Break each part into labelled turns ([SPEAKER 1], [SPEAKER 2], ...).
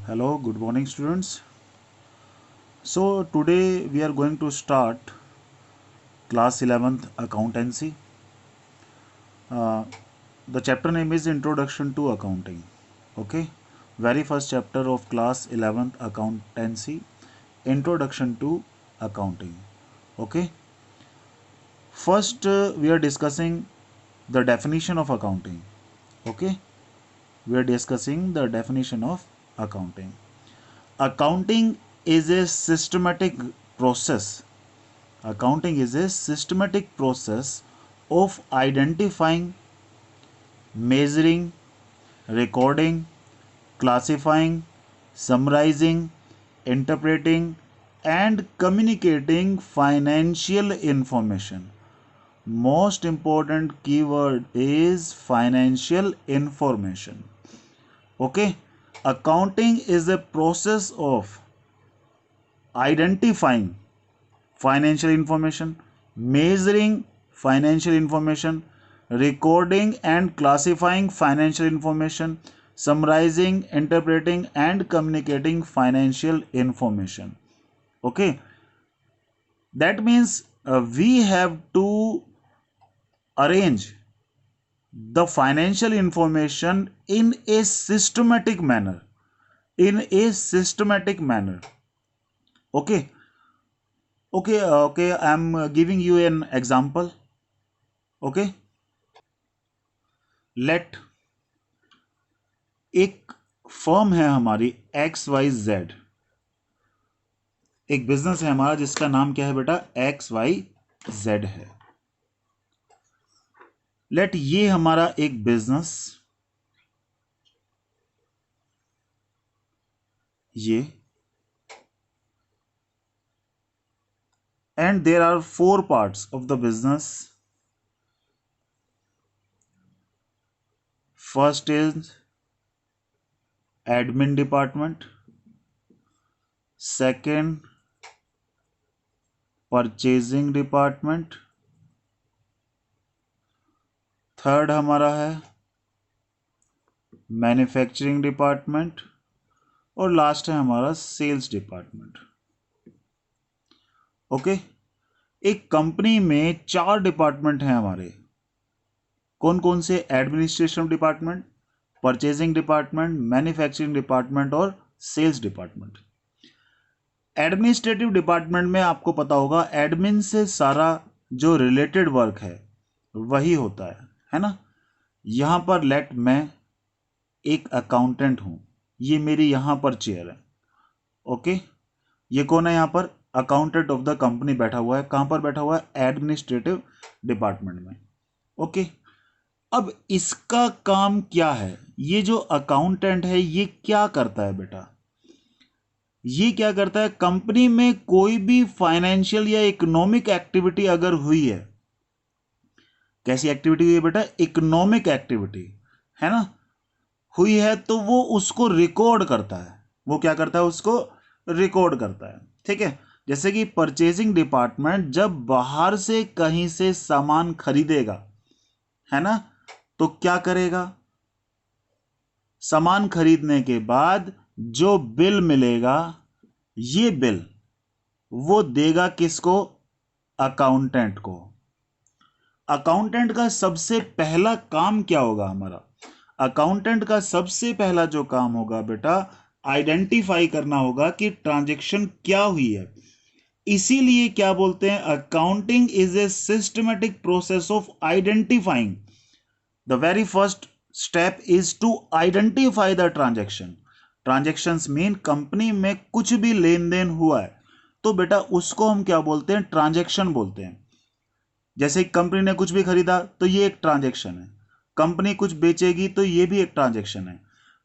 [SPEAKER 1] Hello, good morning, students. So, today we are going to start class 11th accountancy. Uh, the chapter name is Introduction to Accounting. Okay, very first chapter of class 11th accountancy, Introduction to Accounting. Okay, first we are discussing the definition of accounting. Okay, we are discussing the definition of accounting. Accounting is a systematic process. Accounting is a systematic process of identifying, measuring, recording, classifying, summarizing, interpreting, and communicating financial information. Most important keyword is financial information. Okay, accounting is a process of identifying financial information, measuring financial information, recording and classifying financial information, summarizing, interpreting, and communicating financial information. Okay, that means we have to arrange the financial information in a systematic manner. In a systematic manner. Okay, okay. I'm giving you an example. Okay, let एक firm है हमारी XYZ, एक business है हमारा जिसका नाम क्या है बेटा XYZ है. लेट ये हमारा एक बिजनेस, ये and there are 4 parts of the business. First is admin department, second purchasing department, third हमारा है मैन्युफैक्चरिंग डिपार्टमेंट और लास्ट है हमारा सेल्स डिपार्टमेंट. ओके, एक कंपनी में 4 डिपार्टमेंट हैं हमारे. कौन कौन से? Administration department, purchasing department, manufacturing department और सेल्स डिपार्टमेंट. एडमिनिस्ट्रेटिव डिपार्टमेंट में आपको पता होगा एडमिन से सारा जो रिलेटेड वर्क है वही होता है ना. यहां पर लेट मैं एक अकाउंटेंट हूं, ये मेरी यहां पर चेयर है. ओके, ये कौन है? यहां पर अकाउंटेंट ऑफ द कंपनी बैठा हुआ है. कहां पर बैठा हुआ है? एडमिनिस्ट्रेटिव डिपार्टमेंट में. ओके, अब इसका काम क्या है? ये जो अकाउंटेंट है ये क्या करता है बेटा? ये क्या करता है? कंपनी में कोई भी फाइनेंशियल या इकोनॉमिक एक्टिविटी अगर हुई है, कैसी एक्टिविटी हुई है बेटा? इकोनॉमिक एक्टिविटी है ना, हुई है तो वो उसको रिकॉर्ड करता है. वो क्या करता है? उसको रिकॉर्ड करता है. ठीक है, जैसे कि परचेजिंग डिपार्टमेंट जब बाहर से कहीं से सामान खरीदेगा, है ना, तो क्या करेगा? सामान खरीदने के बाद जो बिल मिलेगा, ये बिल वो देगा किसको? अकाउंटेंट को. अकाउंटेंट का सबसे पहला काम क्या होगा हमारा? अकाउंटेंट का सबसे पहला जो काम होगा बेटा, आइडेंटिफाई करना होगा कि ट्रांजैक्शन क्या हुई है. इसीलिए क्या बोलते हैं? Accounting is a systematic process of identifying. The very first step is to identify the transaction. Transactions mean company में कुछ भी लेन देन हुआ है तो बेटा उसको हम क्या बोलते हैं? ट्रांजैक्शन बोलते हैं. जैसे कंपनी ने कुछ भी खरीदा तो ये एक ट्रांजैक्शन है. कंपनी कुछ बेचेगी तो ये भी एक ट्रांजैक्शन है.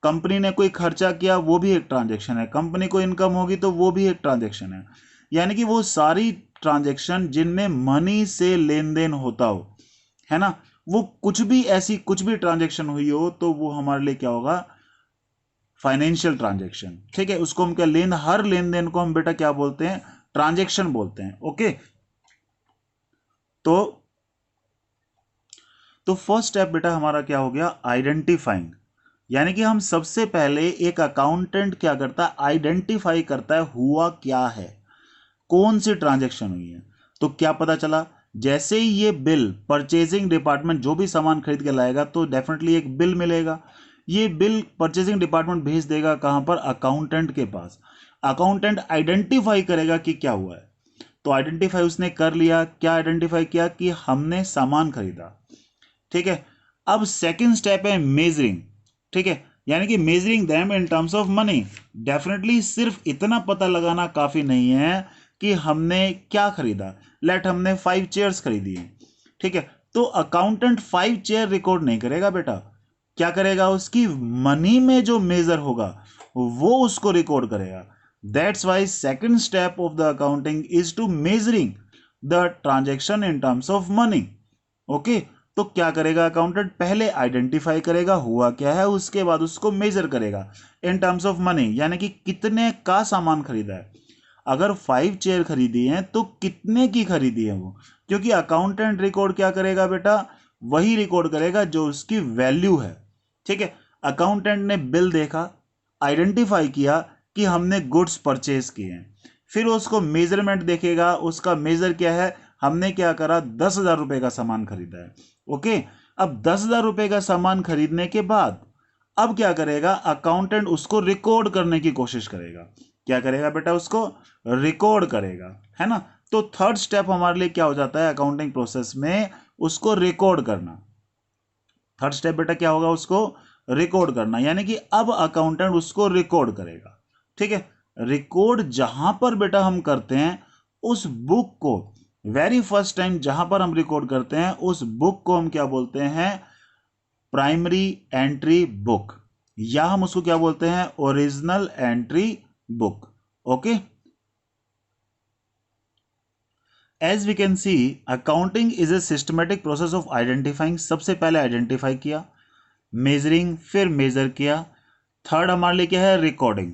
[SPEAKER 1] कंपनी ने कोई खर्चा किया वो भी एक ट्रांजैक्शन है. कंपनी को इनकम होगी तो वो भी एक ट्रांजैक्शन है. यानी कि वो सारी ट्रांजैक्शन जिनमें मनी से लेन देन होता हो, है ना, वो कुछ भी ऐसी कुछ भी ट्रांजैक्शन हुई हो तो वो हमारे लिए क्या होगा? Financial transaction. ठीक है, उसको हम क्या हर लेन देन को हम बेटा क्या बोलते हैं? ट्रांजैक्शन बोलते हैं. ओके, तो फर्स्ट स्टेप बेटा हमारा क्या हो गया? आइडेंटिफाइंग. यानी कि हम सबसे पहले एक अकाउंटेंट क्या करता है, आइडेंटिफाई करता है हुआ क्या है, कौन सी ट्रांजैक्शन हुई है। तो क्या पता चला, जैसे ही ये बिल परचेजिंग डिपार्टमेंट जो भी सामान खरीद के लाएगा तो डेफिनेटली एक बिल मिलेगा। ये बिल परचेजिंग डिपार्टमेंट भेज देगा कहां पर, अकाउंटेंट के पास। अकाउंटेंट आइडेंटिफाई करेगा कि क्या हुआ है। तो आइडेंटिफाई उसने कर लिया, क्या आइडेंटिफाई किया कि हमने सामान खरीदा। ठीक है, अब सेकंड स्टेप है मेजरिंग। ठीक है, यानी कि measuring them in terms of money. Definitely सिर्फ इतना पता लगाना काफी नहीं है कि हमने क्या खरीदा। लेट हमने 5 चेयर्स खरीदी है, ठीक है, तो अकाउंटेंट 5 चेयर रिकॉर्ड नहीं करेगा बेटा, क्या करेगा, उसकी मनी में जो मेजर होगा वो उसको रिकॉर्ड करेगा। That's why second step of the accounting is to measuring the transaction in terms of money. Okay, तो क्या करेगा अकाउंटेंट, पहले आइडेंटिफाई करेगा हुआ क्या है, उसके बाद उसको मेजर करेगा इन टर्म्स ऑफ मनी, यानी कि कितने का सामान खरीदा है। अगर 5 चेयर खरीदी है तो कितने की खरीदी है वो, क्योंकि अकाउंटेंट रिकॉर्ड क्या करेगा बेटा, वही रिकॉर्ड करेगा जो उसकी वैल्यू है। ठीक है, अकाउंटेंट ने बिल देखा, आइडेंटिफाई किया कि हमने गुड्स परचेज किए हैं, फिर उसको मेजरमेंट देखेगा, उसका मेजर क्या है, हमने क्या करा, 10,000 रुपए का सामान खरीदा है। ओके, अब 10,000 रुपए का सामान खरीदने के बाद अब क्या करेगा अकाउंटेंट, उसको रिकॉर्ड करने की कोशिश करेगा। क्या करेगा बेटा, उसको रिकॉर्ड करेगा, है ना। तो थर्ड स्टेप हमारे लिए क्या हो जाता है अकाउंटिंग प्रोसेस में, उसको रिकॉर्ड करना। थर्ड स्टेप बेटा क्या होगा, उसको रिकॉर्ड करना, यानी कि अब अकाउंटेंट उसको रिकॉर्ड करेगा। ठीक है, रिकॉर्ड जहां पर बेटा हम करते हैं, उस बुक को वेरी फर्स्ट टाइम जहां पर हम रिकॉर्ड करते हैं उस बुक को हम क्या बोलते हैं, प्राइमरी एंट्री बुक, या हम उसको क्या बोलते हैं, original entry book. Okay, as we can see accounting is a systematic process of identifying. सबसे पहले आइडेंटिफाई किया, मेजरिंग, फिर मेजर किया। थर्ड हमारे लिए क्या है, रिकॉर्डिंग।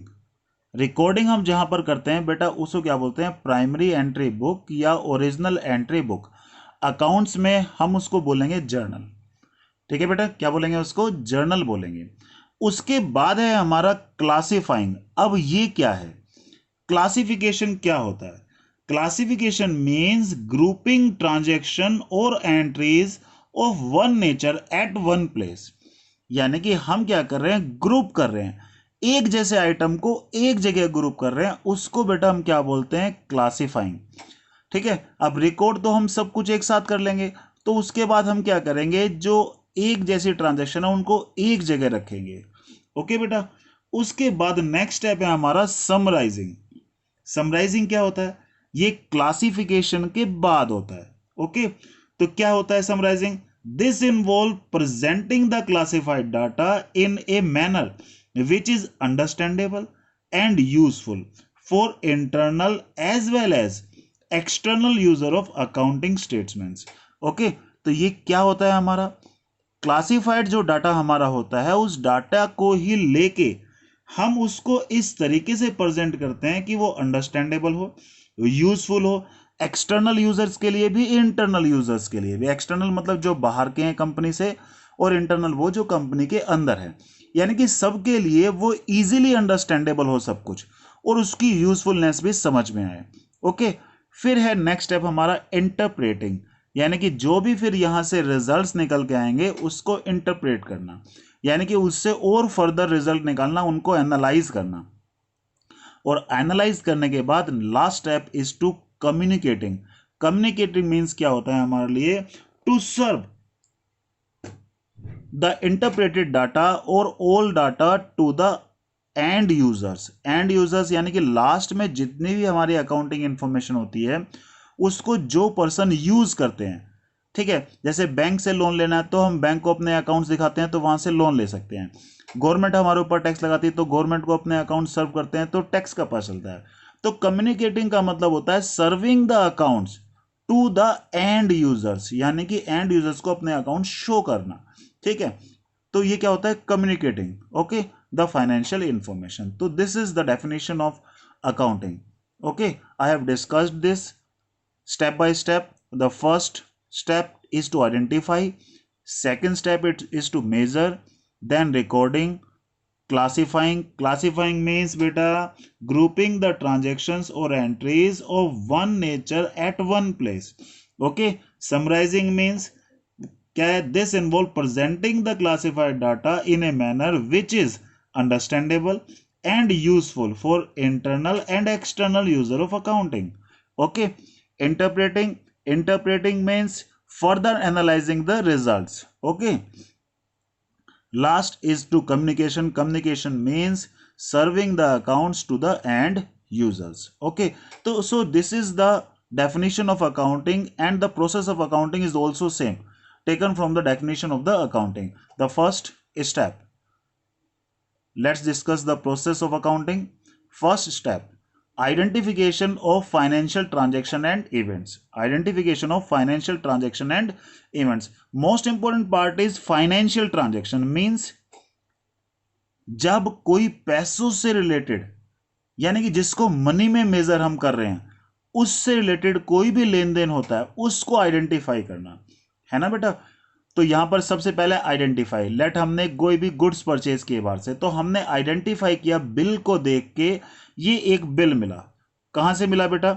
[SPEAKER 1] रिकॉर्डिंग हम जहां पर करते हैं बेटा उसको क्या बोलते हैं, प्राइमरी एंट्री बुक या ओरिजिनल एंट्री बुक। अकाउंट्स में हम उसको बोलेंगे जर्नल। ठीक है बेटा, क्या बोलेंगे उसको, जर्नल बोलेंगे। उसके बाद है हमारा क्लासिफाइंग। अब ये क्या है, क्लासिफिकेशन क्या होता है, क्लासिफिकेशन मीन्स ग्रुपिंग ट्रांजेक्शन और entries of one nature eight one place. यानी कि हम क्या कर रहे हैं, ग्रुप कर रहे हैं, एक जैसे आइटम को एक जगह ग्रुप कर रहे हैं, उसको बेटा हम क्या बोलते हैं, क्लासिफाइंग। ठीक है, अब रिकॉर्ड तो हम सब कुछ एक साथ कर लेंगे, तो उसके बाद हम क्या करेंगे, जो एक जैसी ट्रांजैक्शन है उनको एक जगह रखेंगे। ओके बेटा, उसके बाद नेक्स्ट स्टेप है हमारा समराइजिंग। समराइजिंग क्या होता है, ये क्लासिफिकेशन के बाद होता है। ओके, तो क्या होता है summarising, this involve presenting the classified data in a manner which is understandable and useful for internal as well as external user of accounting statements. Okay, तो ये क्या होता है हमारा, क्लासिफाइड जो डाटा हमारा होता है उस डाटा को ही लेके हम उसको इस तरीके से प्रेजेंट करते हैं कि वो अंडरस्टैंडेबल हो, यूजफुल हो, एक्सटर्नल यूजर्स के लिए भी, इंटरनल यूजर्स के लिए भी। एक्सटर्नल मतलब जो बाहर के हैं कंपनी से, और इंटरनल वो जो कंपनी के अंदर है, यानी कि सबके लिए वो इजीली अंडरस्टैंडेबल हो सब कुछ, और उसकी यूजफुलनेस भी समझ में आए। ओके, फिर है नेक्स्ट स्टेप हमारा इंटरप्रेटिंग, यानी कि जो भी फिर यहां से रिजल्ट्स निकल के आएंगे उसको इंटरप्रेट करना, यानी कि उससे और फर्दर रिजल्ट निकालना, उनको एनालाइज करना, और एनालाइज करने के बाद last step is to communicating. Communicating means क्या होता है हमारे लिए, to serve the interpreted data और all data to the end users. End users यानी कि लास्ट में जितनी भी हमारी अकाउंटिंग इंफॉर्मेशन होती है उसको जो पर्सन यूज करते हैं। ठीक है, जैसे बैंक से लोन लेना है तो हम बैंक को अपने अकाउंट्स दिखाते हैं तो वहां से लोन ले सकते हैं। गवर्नमेंट हमारे ऊपर टैक्स लगाती है तो गवर्नमेंट को अपने अकाउंट सर्व करते हैं तो टैक्स का पता चलता है। तो कम्युनिकेटिंग का मतलब होता है serving the accounts to the end users, यानी कि एंड यूजर्स को अपने अकाउंट शो करना। ठीक है, तो ये क्या होता है, communicating. Okay, the financial information. तो this is the definition of accounting. Okay, I have discussed this step by step. The first step is to identify, second step it is to measure, then recording, classifying means beta grouping the transactions or entries of one nature at one place. Okay, summarizing means क्या है, this involve presenting the classified data in a manner which is understandable and useful for internal and external user of accounting. Okay, interpreting means further analyzing the results. Okay, last is to communication means serving the accounts to the end users. Okay, so this is the definition of accounting, and the process of accounting is also same, taken from the definition of the accounting. The first step, let's discuss the process of accounting. First step, identification of financial transaction and events. Identification of financial transaction and events. Most important part is financial transaction means जब कोई पैसों से related, यानी कि जिसको money में major हम कर रहे हैं, उससे रिलेटेड कोई भी लेन देन होता है उसको आइडेंटिफाई करना है ना बेटा। तो यहां पर सबसे पहले आइडेंटिफाई, लेट हमने कोई भी गुड्स परचेज किए बाहर से, तो हमने आइडेंटिफाई किया बिल को देख के, ये एक बिल मिला। कहां से मिला बेटा?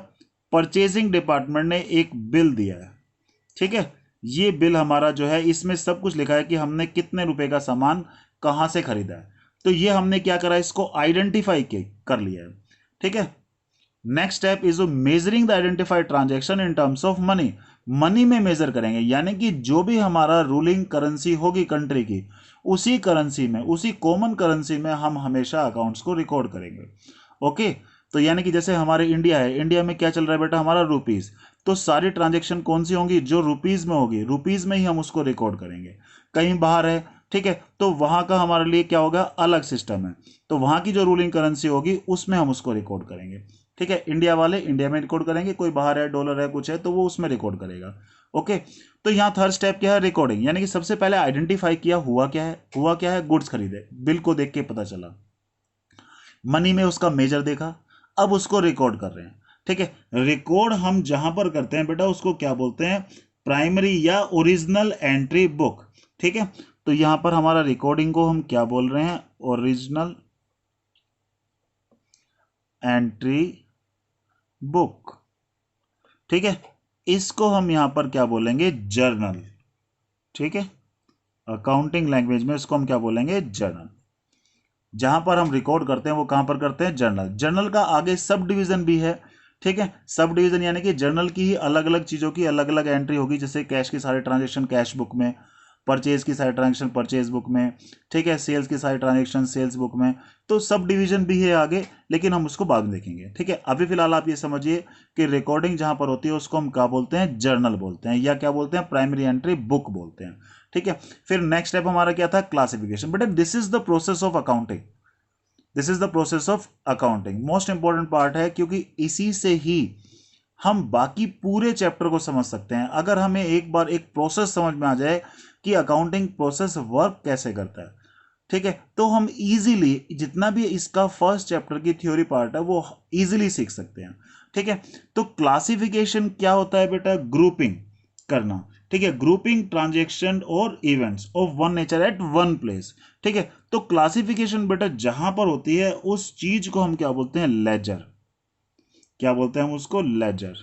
[SPEAKER 1] परचेजिंग डिपार्टमेंट ने एक बिल दिया है, ठीक है। ये बिल हमारा जो है, इसमें सब कुछ लिखा है कि हमने कितने रुपए का सामान कहां से खरीदा है। तो ये हमने क्या करा, इसको आइडेंटिफाई कर लिया है, ठीक है। Next step is measuring the identified transaction in terms of money. Money में मेजर करेंगे, यानी कि जो भी हमारा रूलिंग करेंसी होगी कंट्री की, उसी करेंसी में, उसी कॉमन करेंसी में हम हमेशा अकाउंट्स को रिकॉर्ड करेंगे। ओके, तो यानी कि जैसे हमारे इंडिया है, इंडिया में क्या चल रहा है बेटा, हमारा रुपीज, तो सारी ट्रांजैक्शन कौन सी होंगी, जो रुपीज में होगी, रुपीज में ही हम उसको रिकॉर्ड करेंगे। कहीं बाहर है, ठीक है, तो वहां का हमारे लिए क्या होगा, अलग सिस्टम है, तो वहां की जो रूलिंग करेंसी होगी उसमें हम उसको रिकॉर्ड करेंगे, ठीक है। इंडिया वाले इंडिया में रिकॉर्ड करेंगे, कोई बाहर है, डॉलर है, कुछ है, तो वो उसमें रिकॉर्ड करेगा। ओके, तो यहाँ थर्ड स्टेप क्या है, रिकॉर्डिंग, यानी कि सबसे पहले आइडेंटिफाई किया, हुआ क्या है, गुड्स खरीदे, बिल को देख के पता चला, मनी में उसका मेजर देखा, अब उसको रिकॉर्ड कर रहे हैं, ठीक है। रिकॉर्ड हम जहां पर करते हैं बेटा, उसको क्या बोलते हैं, प्राइमरी या ओरिजिनल एंट्री बुक, ठीक है। तो यहां पर हमारा रिकॉर्डिंग को हम क्या बोल रहे हैं, ओरिजिनल एंट्री बुक, ठीक है। इसको हम यहां पर क्या बोलेंगे, जर्नल, ठीक है। अकाउंटिंग लैंग्वेज में इसको हम क्या बोलेंगे, जर्नल। जहां पर हम रिकॉर्ड करते हैं वो कहां पर करते हैं, जर्नल। जर्नल का आगे सब डिवीजन भी है, ठीक है। सब डिवीजन यानी कि जर्नल की ही अलग अलग चीजों की अलग अलग एंट्री होगी, जैसे कैश की सारी ट्रांजेक्शन कैश बुक में, परचेज की सारी ट्रांजेक्शन परचेज बुक में, ठीक है, सेल्स की सारी ट्रांजेक्शन सेल्स बुक में। तो सब डिवीजन भी है आगे, लेकिन हम उसको बाद में देखेंगे, ठीक है। अभी फिलहाल आप ये समझिए कि रिकॉर्डिंग जहां पर होती है उसको हम क्या बोलते हैं, जर्नल बोलते हैं, या क्या बोलते हैं, प्राइमरी एंट्री बुक बोलते हैं, ठीक है। फिर नेक्स्ट स्टेप हमारा क्या था, क्लासिफिकेशन। बेटा this is the process of accounting, this is the process of accounting, most important part है, क्योंकि इसी से ही हम बाकी पूरे चैप्टर को समझ सकते हैं। अगर हमें एक बार एक प्रोसेस समझ में आ जाए कि अकाउंटिंग प्रोसेस वर्क कैसे करता है, ठीक है, तो हम इजीली जितना भी इसका फर्स्ट चैप्टर की थ्योरी पार्ट है वो इजीली सीख सकते हैं, ठीक है। तो क्लासिफिकेशन क्या होता है बेटा, ग्रुपिंग करना, ठीक है, ग्रुपिंग ट्रांजेक्शन और events of one nature eight one place, ठीक है। तो क्लासिफिकेशन बेटा जहां पर होती है उस चीज को हम क्या बोलते हैं, लेजर, क्या बोलते हैं हम उसको, लेजर।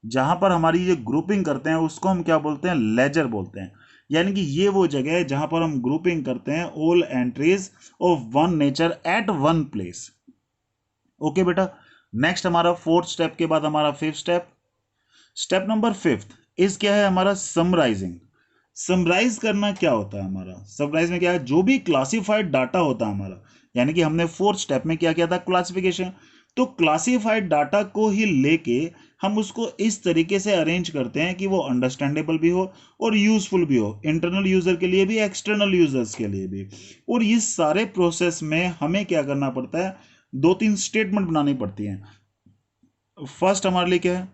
[SPEAKER 1] जहां पर हमारी ये ग्रुपिंग करते हैं उसको हम क्या बोलते हैं, लेजर बोलते हैं। यानी कि ये वो जगह है जहां पर हम ग्रुपिंग करते हैं all entries of one nature eight one place. Okay बेटा, नेक्स्ट हमारा फोर्थ स्टेप के बाद हमारा fifth step, step number fifth इस क्या है हमारा, समराइजिंग। समराइज करना क्या होता है हमारा, समराइज में क्या है, जो भी क्लासिफाइड डाटा होता है हमारा, यानी कि हमने फोर्थ स्टेप में क्या किया था, क्लासिफिकेशन। तो क्लासिफाइड डाटा को ही लेके हम उसको इस तरीके से अरेंज करते हैं कि वो अंडरस्टैंडेबल भी हो और यूजफुल भी हो, इंटरनल यूजर के लिए भी, एक्सटर्नल यूजर्स के लिए भी। और इस सारे प्रोसेस में हमें क्या करना पड़ता है, दो तीन स्टेटमेंट बनानी पड़ती हैं। फर्स्ट हमारे लिए क्या है,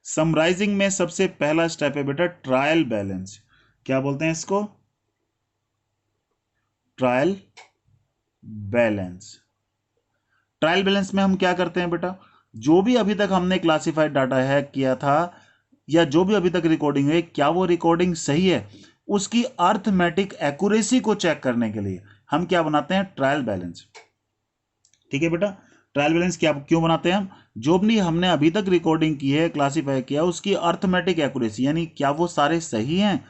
[SPEAKER 1] समराइजिंग में सबसे पहला स्टेप है बेटा ट्रायल बैलेंस। क्या बोलते हैं इसको, ट्रायल बैलेंस। ट्रायल बैलेंस में हम क्या करते हैं बेटा, जो भी अभी तक हमने क्लासिफाइड डाटा हैक किया था या जो भी अभी तक रिकॉर्डिंग है, क्या वो रिकॉर्डिंग सही है, उसकी अर्थमेटिक एक्यूरेसी को चेक करने के लिए हम क्या बनाते हैं, ट्रायल बैलेंस। ठीक है बेटा, ट्रायल बैलेंस क्या क्यों बनाते हैं हम, जो भी हमने अभी तक रिकॉर्डिंग की है, क्लासीफाई किया, उसकी अर्थमेटिक एक्यूरेसी यानी क्या वो सारे सही हैं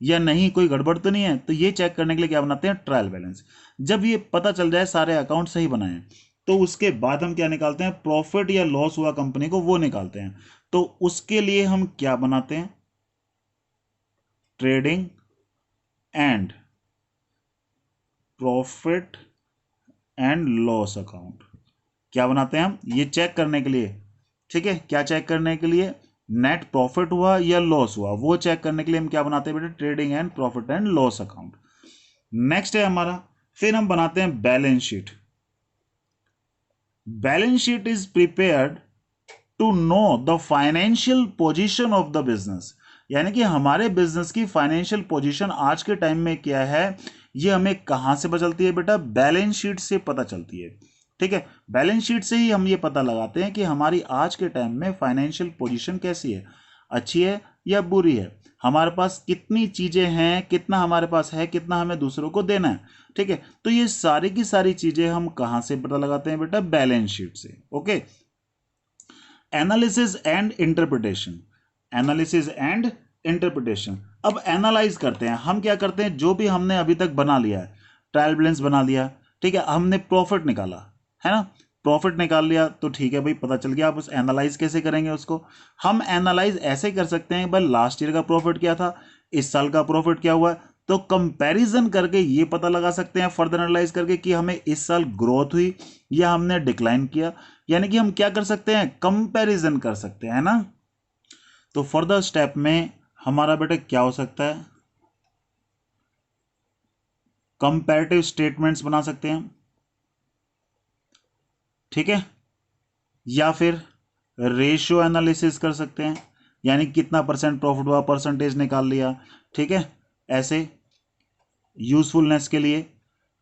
[SPEAKER 1] या नहीं, कोई गड़बड़ तो नहीं है, तो ये चेक करने के लिए क्या बनाते हैं, ट्रायल बैलेंस। जब ये पता चल जाए सारे अकाउंट सही बनाए तो उसके बाद हम क्या निकालते हैं, प्रॉफिट या लॉस हुआ कंपनी को वो निकालते हैं। तो उसके लिए हम क्या बनाते हैं, trading and profit and loss account क्या बनाते हैं हम, ये चेक करने के लिए। ठीक है, क्या चेक करने के लिए, नेट प्रॉफिट हुआ या लॉस हुआ वो चेक करने के लिए हम क्या बनाते हैं बेटा, trading and profit and loss account. Next है हमारा, फिर हम बनाते हैं balance sheet. Balance sheet is prepared to know the financial position of the business, यानी कि हमारे बिजनेस की फाइनेंशियल पोजीशन आज के टाइम में क्या है, ये हमें कहां से पता चलती है बेटा, बैलेंस शीट से पता चलती है। ठीक है, बैलेंस शीट से ही हम ये पता लगाते हैं कि हमारी आज के टाइम में फाइनेंशियल पोजीशन कैसी है, अच्छी है या बुरी है, हमारे पास कितनी चीजें हैं, कितना हमारे पास है, कितना हमें दूसरों को देना है। ठीक है, तो ये सारी की सारी चीजें हम कहां से पता लगाते हैं बेटा, बैलेंस शीट से। Okay, analysis and interpretation, analysis and interpretation. अब एनालाइज करते हैं हम, क्या करते हैं, जो भी हमने अभी तक बना लिया है, ट्रायल बैलेंस बना लिया, ठीक है, हमने प्रॉफिट निकाला है ना, प्रॉफिट निकाल लिया तो ठीक है भाई, पता चल गया। आप उस एनालाइज कैसे करेंगे उसको, हम एनालाइज ऐसे कर सकते हैं भाई, लास्ट ईयर का प्रॉफिट क्या था, इस साल का प्रॉफिट क्या हुआ, तो कंपैरिजन करके ये पता लगा सकते हैं, फर्दर एनालाइज करके कि हमें इस साल ग्रोथ हुई या हमने डिक्लाइन किया, यानी कि हम क्या कर सकते हैं, कंपैरिजन कर सकते हैं ना। तो फर्दर स्टेप में हमारा बेटा क्या हो सकता है, कंपैरेटिव स्टेटमेंट्स बना सकते हैं। ठीक है, या फिर रेशियो एनालिसिस कर सकते हैं, यानी कितना परसेंट प्रॉफिट हुआ, परसेंटेज निकाल लिया। ठीक है, ऐसे यूजफुलनेस के लिए।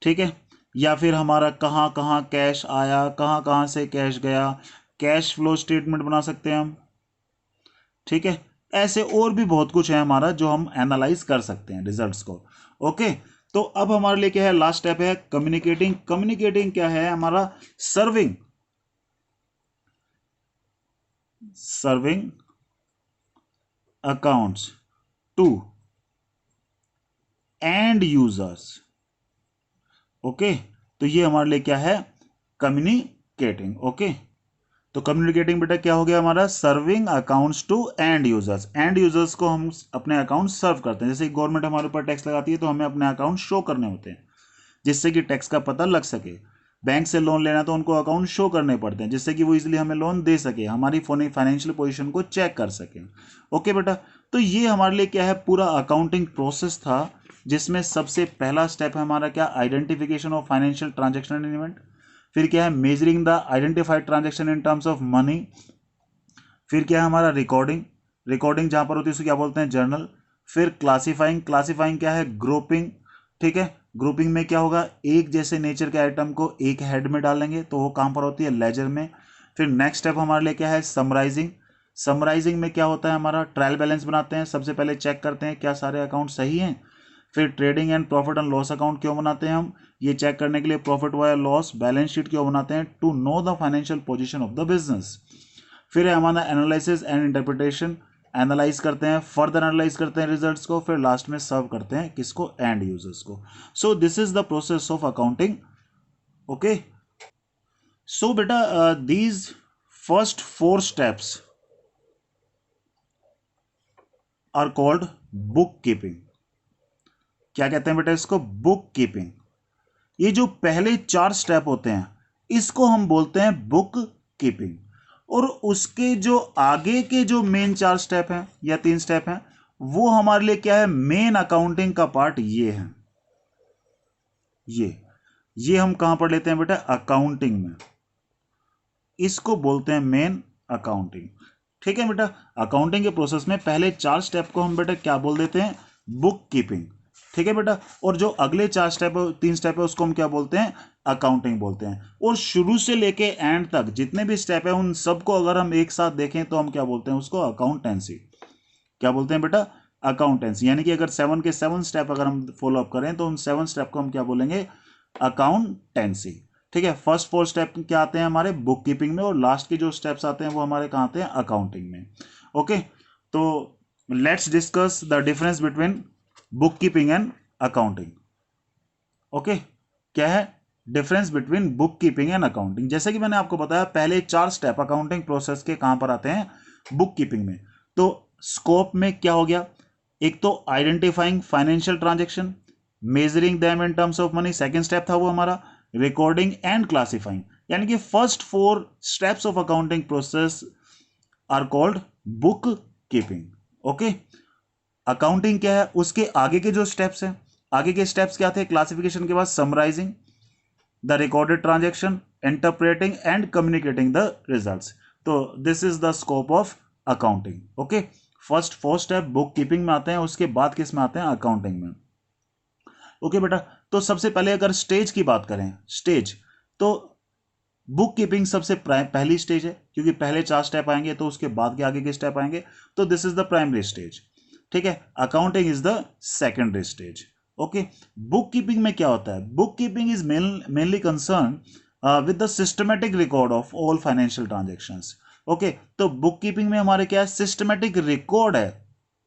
[SPEAKER 1] ठीक है, या फिर हमारा कहाँ कहाँ कैश आया, कहाँ कहाँ से कैश गया, कैश फ्लो स्टेटमेंट बना सकते हैं हम। ठीक है, ऐसे और भी बहुत कुछ है हमारा जो हम एनालाइज कर सकते हैं रिजल्ट्स को। ओके, तो अब हमारे लिए क्या है, लास्ट स्टेप है कम्युनिकेटिंग। कम्युनिकेटिंग क्या है हमारा, serving serving accounts to end users. Okay, तो ये हमारे लिए क्या है, कम्युनिकेटिंग। ओके, तो कम्युनिकेटिंग बेटा क्या हो गया हमारा, serving accounts to end users. End users को हम अपने अकाउंट सर्व करते हैं, जैसे गवर्नमेंट हमारे ऊपर टैक्स लगाती है तो हमें अपने अकाउंट शो करने होते हैं जिससे कि टैक्स का पता लग सके। बैंक से लोन लेना तो उनको अकाउंट शो करने पड़ते हैं जिससे कि वो इजीली हमें लोन दे सके, हमारी फाइनेंशियल पोजीशन को चेक कर सके। ओके बेटा, तो ये हमारे लिए क्या है, पूरा अकाउंटिंग प्रोसेस था, जिसमें सबसे पहला स्टेप है हमारा क्या, identification of financial transaction and event. फिर क्या है, measuring the identified transaction in terms of money. फिर क्या है हमारा, रिकॉर्डिंग, रिकॉर्डिंग जहां पर होती है उसे क्या बोलते हैं, जर्नल। फिर क्लासीफाइंग, क्लासीफाइंग क्या है, ग्रुपिंग। ठीक है, ग्रुपिंग में क्या होगा, एक जैसे नेचर के आइटम को एक हेड में डालेंगे तो वो कहां पर होती है, लेजर में। फिर नेक्स्ट स्टेप हमारे लिए क्या है, समराइजिंग। समराइजिंग में क्या होता है हमारा, ट्रायल बैलेंस बनाते हैं, सबसे पहले चेक करते हैं क्या सारे अकाउंट सही हैं। फिर trading and profit and loss account क्यों बनाते हैं हम, ये चेक करने के लिए प्रॉफिट हुआ या लॉस। बैलेंस शीट क्यों बनाते हैं, to know the financial position of the business. फिर है हमारा एनालिसिस एंड इंटरप्रिटेशन, एनालाइज करते हैं, फर्दर एनालाइज करते हैं रिजल्ट्स को, फिर लास्ट में सर्व करते हैं किसको, एंड यूजर्स को। So this is the process of accounting. Okay, so बेटा these first 4 steps are called book keeping. क्या कहते हैं बेटा इसको, बुक कीपिंग। ये जो पहले 4 स्टेप होते हैं इसको हम बोलते हैं बुक कीपिंग, और उसके जो आगे के जो मेन 4 स्टेप हैं या 3 स्टेप हैं वो हमारे लिए क्या है, मेन अकाउंटिंग का पार्ट ये है। ये हम कहां पर लेते हैं बेटा, अकाउंटिंग में, इसको बोलते हैं मेन अकाउंटिंग। ठीक है बेटा, अकाउंटिंग के प्रोसेस में पहले 4 स्टेप को हम बेटा क्या बोल देते हैं, बुक कीपिंग। ठीक है बेटा, और जो अगले 4 स्टेप 3 स्टेप है उसको हम क्या बोलते हैं, अकाउंटिंग बोलते हैं। और शुरू से लेके एंड तक जितने भी स्टेप है उन सबको अगर हम एक साथ देखें तो हम क्या बोलते हैं उसको, अकाउंटेंसी। क्या बोलते हैं बेटा, अकाउंटेंसी, यानी कि अगर 7 के 7 स्टेप अगर हम फॉलो अप करें तो उन 7 स्टेप को हम क्या बोलेंगे, अकाउंटेंसी। ठीक है, फर्स्ट 4 स्टेप क्या आते हैं हमारे बुक कीपिंग में, और लास्ट के जो स्टेप्स आते हैं वो हमारे कहाँ आते हैं, अकाउंटिंग में। ओके, तो let's discuss the difference between book keeping and accounting. Okay, क्या है difference between book keeping and accounting. जैसे कि मैंने आपको बताया पहले 4 स्टेप अकाउंटिंग प्रोसेस के कहां पर आते हैं, बुक कीपिंग में। तो स्कोप में क्या हो गया, एक तो identifying financial transaction, measuring them in terms of money, second step था वो हमारा, रिकॉर्डिंग एंड क्लासिफाइंग। यानी कि first 4 steps of accounting process are called book keeping. Okay, accounting क्या है, उसके आगे के जो स्टेप्स हैं, आगे के स्टेप्स क्या थे, क्लासिफिकेशन के बाद summarising the recorded transaction, interpreting and communicating the results. तो this is the scope of accounting. Okay, first 4 step book keeping में आते हैं, उसके बाद किस में आते हैं, अकाउंटिंग में। ओके बेटा, तो सबसे पहले अगर स्टेज की बात करें, स्टेज, तो बुक कीपिंग सबसे पहली स्टेज है, क्योंकि पहले 4 स्टेप आएंगे तो उसके बाद के आगे के स्टेप आएंगे, तो this is the primary stage. ठीक है, accounting is the secondary stage. Okay, book keeping में क्या होता है, book keeping is mainly concern with the systematic record of all financial transactions. Okay, तो बुक कीपिंग में हमारे क्या है, सिस्टमेटिक रिकॉर्ड है,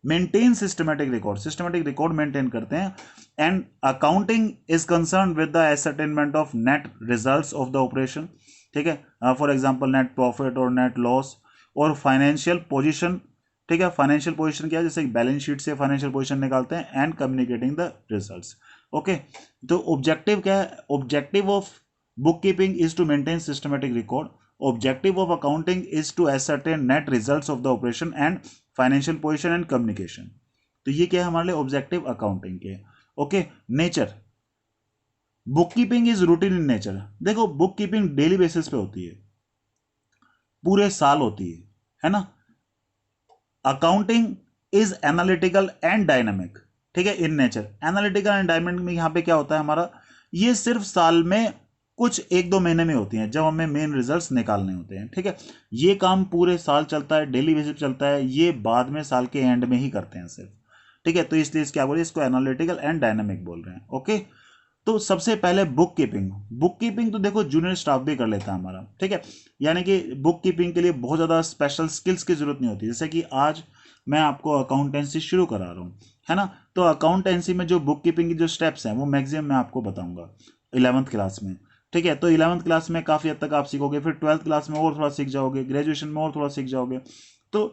[SPEAKER 1] मेंटेन सिस्टमेटिक रिकॉर्ड मेंटेन करते हैं। And accounting is concern with the ascertainment of net results of the operation. ठीक है, फॉर एग्जांपल नेट प्रॉफिट और नेट लॉस, और फाइनेंशियल पोजीशन। ठीक है, फाइनेंशियल पोजीशन क्या है, जैसे बैलेंस शीट से फाइनेंशियल पोजीशन निकालते हैं, and communicating the results. Okay, तो ऑब्जेक्टिव क्या है, objective of book keeping is to maintain systematic record, objective of accounting is to ascertain net results of the operation and financial position and communication. तो ये क्या है हमारे लिए objective accounting के। Okay, nature, book keeping is routine in nature. देखो book keeping daily basis पे होती है, पूरे साल होती है ना। Accounting is analytical and dynamic. ठीक है, in nature analytical and dynamic में यहां पे क्या होता है हमारा, ये सिर्फ साल में कुछ 1-2 महीने में होती हैं जब हमें मेन रिजल्ट्स निकालने होते हैं। ठीक है, ये काम पूरे साल चलता है, डेली बेसिस चलता है, ये बाद में साल के एंड में ही करते हैं सिर्फ। ठीक है, तो इसलिए क्या बोले, इसको एनालिटिकल एंड डायनामिक बोल रहे हैं। ओके, तो सबसे पहले बुक कीपिंग, बुक कीपिंग तो देखो जूनियर स्टाफ भी कर लेता है हमारा। ठीक है, यानी कि बुक कीपिंग के लिए बहुत ज़्यादा स्पेशल स्किल्स की जरूरत नहीं होती, जैसे कि आज मैं आपको अकाउंटेंसी शुरू करा रहा हूँ, है ना। तो अकाउंटेंसी में जो बुक कीपिंग की जो स्टेप्स हैं वो मैक्सिमम मैं आपको बताऊंगा 11th क्लास में। ठीक है, तो 11th क्लास में काफ़ी हद तक आप सीखोगे, फिर 12th क्लास में और थोड़ा सीख जाओगे, ग्रेजुएशन में और थोड़ा सीख जाओगे। तो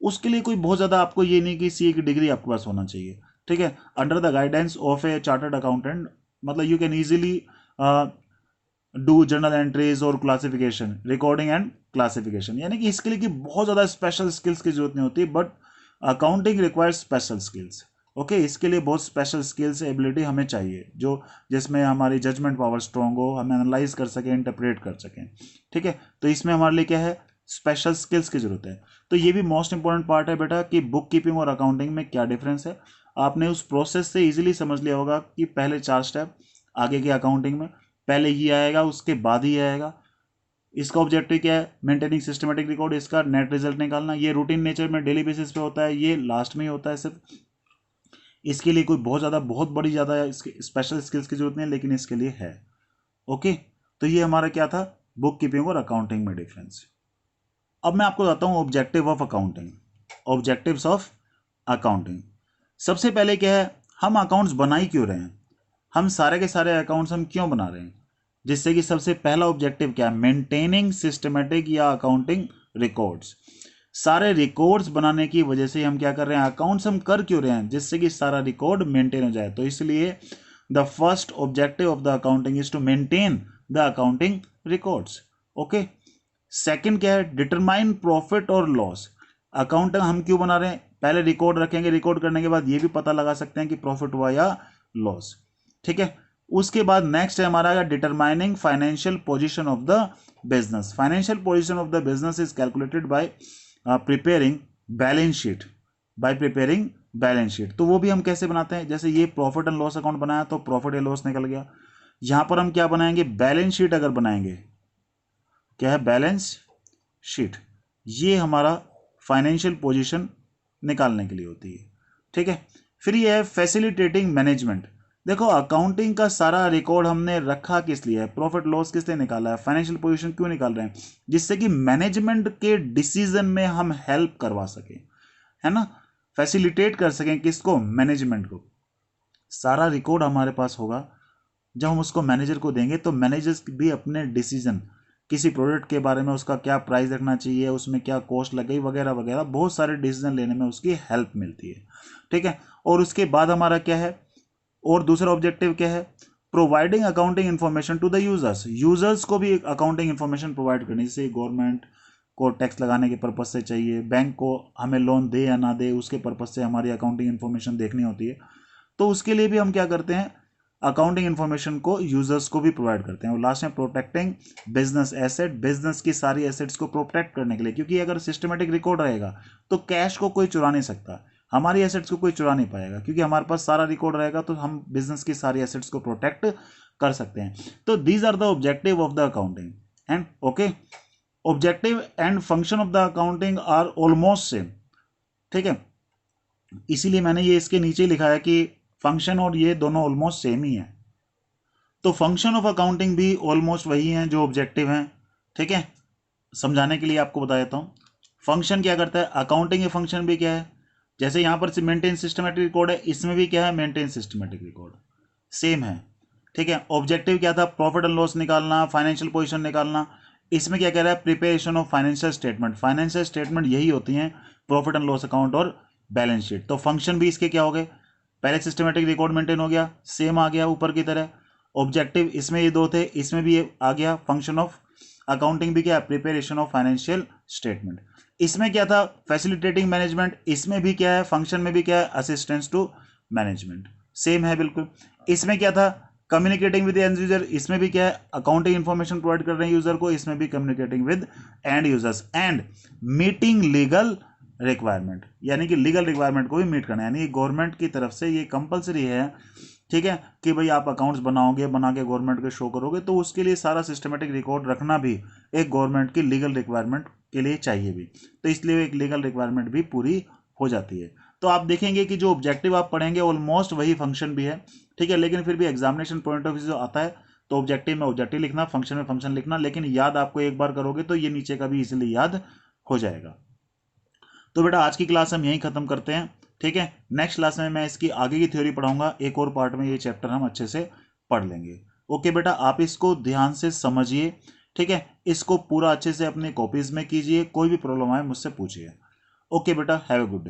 [SPEAKER 1] उसके लिए कोई बहुत ज़्यादा आपको ये नहीं कि सीए की डिग्री आपके पास होना चाहिए। ठीक है, under the guidance of a chartered accountant, मतलब you can easily do journal entries और क्लासिफिकेशन, रिकॉर्डिंग एंड क्लासिफिकेशन। यानी कि इसके लिए कि बहुत ज़्यादा स्पेशल स्किल्स की जरूरत नहीं होती, but accounting requires special skills. Okay, इसके लिए बहुत स्पेशल स्किल्स एबिलिटी हमें चाहिए, जो जिसमें हमारी जजमेंट पावर स्ट्रांग हो, हम एनालाइज कर सकें, इंटरप्रेट कर सकें। ठीक है, तो इसमें हमारे लिए क्या है, स्पेशल स्किल्स की जरूरत है। तो ये भी मोस्ट इंपॉर्टेंट पार्ट है बेटा कि बुक कीपिंग और अकाउंटिंग में क्या डिफरेंस है। आपने उस प्रोसेस से इजीली समझ लिया होगा कि पहले 4 स्टेप आगे के अकाउंटिंग में, पहले ये आएगा उसके बाद ही आएगा। इसका ऑब्जेक्टिव क्या है, मेंटेनिंग सिस्टमेटिक रिकॉर्ड, इसका नेट रिजल्ट निकालना। ये रूटीन नेचर में डेली बेसिस पे होता है, ये लास्ट में ही होता है सिर्फ। इसके लिए कोई बहुत बड़ी ज़्यादा स्पेशल स्किल्स की जरूरत नहीं है, लेकिन इसके लिए है। ओके, तो ये हमारा क्या था, बुक कीपिंग और अकाउंटिंग में डिफरेंस। अब मैं आपको बताता हूँ objective of accounting, objectives of accounting. सबसे पहले क्या है, हम अकाउंट्स बना ही क्यों रहे हैं, हम सारे के सारे अकाउंट्स हम क्यों बना रहे हैं, जिससे कि सबसे पहला ऑब्जेक्टिव क्या है, मेंटेनिंग सिस्टमेटिक या अकाउंटिंग रिकॉर्ड्स। सारे रिकॉर्ड्स बनाने की वजह से हम क्या कर रहे हैं, अकाउंट्स हम कर क्यों रहे हैं, जिससे कि सारा रिकॉर्ड मेंटेन हो जाए। तो इसलिए the first objective of the accounting is to maintain the accounting records. Okay, second क्या है, डिटरमाइन प्रॉफिट और लॉस। अकाउंट हम क्यों बना रहे हैं, पहले रिकॉर्ड रखेंगे, रिकॉर्ड करने के बाद ये भी पता लगा सकते हैं कि प्रॉफिट हुआ या लॉस। ठीक है, उसके बाद नेक्स्ट है हमारा determining financial position of the business. Financial position of the business is calculated by preparing balance sheet, तो वो भी हम कैसे बनाते हैं, जैसे ये प्रॉफिट एंड लॉस अकाउंट बनाया तो प्रॉफिट या लॉस निकल गया। यहां पर हम क्या बनाएंगे, बैलेंस शीट अगर बनाएंगे, क्या है बैलेंस शीट, ये हमारा फाइनेंशियल पोजीशन निकालने के लिए होती है। ठीक है। फिर ये है फैसिलिटेटिंग मैनेजमेंट। देखो अकाउंटिंग का सारा रिकॉर्ड हमने रखा किस लिए है, प्रॉफिट लॉस किस लिए निकाला है, फाइनेंशियल पोजीशन क्यों निकाल रहे हैं, जिससे कि मैनेजमेंट के डिसीजन में हम हेल्प करवा सकें, है ना, फैसिलिटेट कर सकें किसको, मैनेजमेंट को। सारा रिकॉर्ड हमारे पास होगा, जब हम उसको मैनेजर को देंगे तो मैनेजर्स भी अपने डिसीजन, किसी प्रोडक्ट के बारे में उसका क्या प्राइस रखना चाहिए, उसमें क्या कॉस्ट लगेगी वगैरह वगैरह, बहुत सारे डिसीजन लेने में उसकी हेल्प मिलती है, ठीक है। और उसके बाद हमारा क्या है, और दूसरा ऑब्जेक्टिव क्या है, providing accounting information to the users. Users को भी अकाउंटिंग इन्फॉर्मेशन प्रोवाइड करनी, जैसे गवर्नमेंट को टैक्स लगाने के पर्पज से चाहिए, बैंक को हमें लोन दे या ना दे उसके पर्पज से हमारी अकाउंटिंग इन्फॉर्मेशन देखनी होती है, तो उसके लिए भी हम क्या करते हैं, अकाउंटिंग इन्फॉर्मेशन को यूजर्स को भी प्रोवाइड करते हैं। और लास्ट में प्रोटेक्टिंग बिजनेस एसेट, बिजनेस की सारी एसेट्स को प्रोटेक्ट करने के लिए, क्योंकि अगर सिस्टमेटिक रिकॉर्ड रहेगा तो कैश को कोई चुरा नहीं सकता, हमारी एसेट्स को कोई चुरा नहीं पाएगा, क्योंकि हमारे पास सारा रिकॉर्ड रहेगा तो हम बिजनेस की सारी एसेट्स को प्रोटेक्ट कर सकते हैं। तो these are the objective of the accounting and okay, objective and function of the accounting are almost same, ठीक है। इसीलिए मैंने ये इसके नीचे लिखा है कि फंक्शन और ये दोनों ऑलमोस्ट सेम ही है। तो फंक्शन ऑफ अकाउंटिंग भी ऑलमोस्ट वही हैं जो ऑब्जेक्टिव हैं, ठीक है। समझाने के लिए आपको बता देता हूँ, फंक्शन क्या करता है, अकाउंटिंग के फंक्शन भी क्या है, जैसे यहाँ पर मेंटेन सिस्टमेटिक रिकॉर्ड है, इसमें भी क्या है, मेंटेन सिस्टमेटिक रिकॉर्ड, सेम है, ठीक है। ऑब्जेक्टिव क्या था, प्रॉफिट एंड लॉस निकालना, फाइनेंशियल पोजीशन निकालना, इसमें क्या कह रहा है, preparation of financial statement. Financial statement यही होती हैं, प्रॉफिट एंड लॉस अकाउंट और बैलेंस शीट। तो फंक्शन भी इसके क्या हो गए, पहले सिस्टमेटिक रिकॉर्ड मेंटेन हो गया, सेम आ गया ऊपर की तरह। ऑब्जेक्टिव इसमें ये दो थे, इसमें भी ये आ गया। फंक्शन ऑफ अकाउंटिंग भी क्या है, प्रिपरेशन ऑफ फाइनेंशियल स्टेटमेंट। इसमें क्या था, फैसिलिटेटिंग मैनेजमेंट, इसमें भी क्या है, फंक्शन में भी क्या है, असिस्टेंस टू मैनेजमेंट, सेम है बिल्कुल। इसमें क्या था, कम्युनिकेटिंग विद एंड यूजर, इसमें भी क्या है, अकाउंटिंग इंफॉर्मेशन प्रोवाइड कर रहे हैं यूजर को, इसमें भी communicating with and users and meeting legal requirement, यानी कि लीगल रिक्वायरमेंट को भी मीट करना है, यानी गवर्नमेंट की तरफ से ये कंपलसरी है, ठीक है, कि भाई आप अकाउंट्स बनाओगे, बना के गवर्नमेंट को शो करोगे, तो उसके लिए सारा सिस्टमेटिक रिकॉर्ड रखना भी एक गवर्नमेंट की लीगल रिक्वायरमेंट के लिए चाहिए भी, तो इसलिए एक लीगल रिक्वायरमेंट भी पूरी हो जाती है। तो आप देखेंगे कि जो ऑब्जेक्टिव आप पढ़ेंगे ऑलमोस्ट वही फंक्शन भी है, ठीक है, लेकिन फिर भी एग्जामिनेशन पॉइंट ऑफ व्यू जो आता है तो ऑब्जेक्टिव में ऑब्जेक्टिव लिखना, फंक्शन में फंक्शन लिखना, लेकिन याद आपको एक बार करोगे तो ये नीचे का भी इजीली याद हो जाएगा। तो बेटा आज की क्लास हम यहीं खत्म करते हैं, ठीक है। नेक्स्ट क्लास में मैं इसकी आगे की थ्योरी पढ़ाऊंगा, एक और पार्ट में ये चैप्टर हम अच्छे से पढ़ लेंगे। ओके बेटा, आप इसको ध्यान से समझिए, ठीक है, इसको पूरा अच्छे से अपनी कॉपीज में कीजिए, कोई भी प्रॉब्लम आए मुझसे पूछिए। ओके बेटा, हैव ए गुड डे।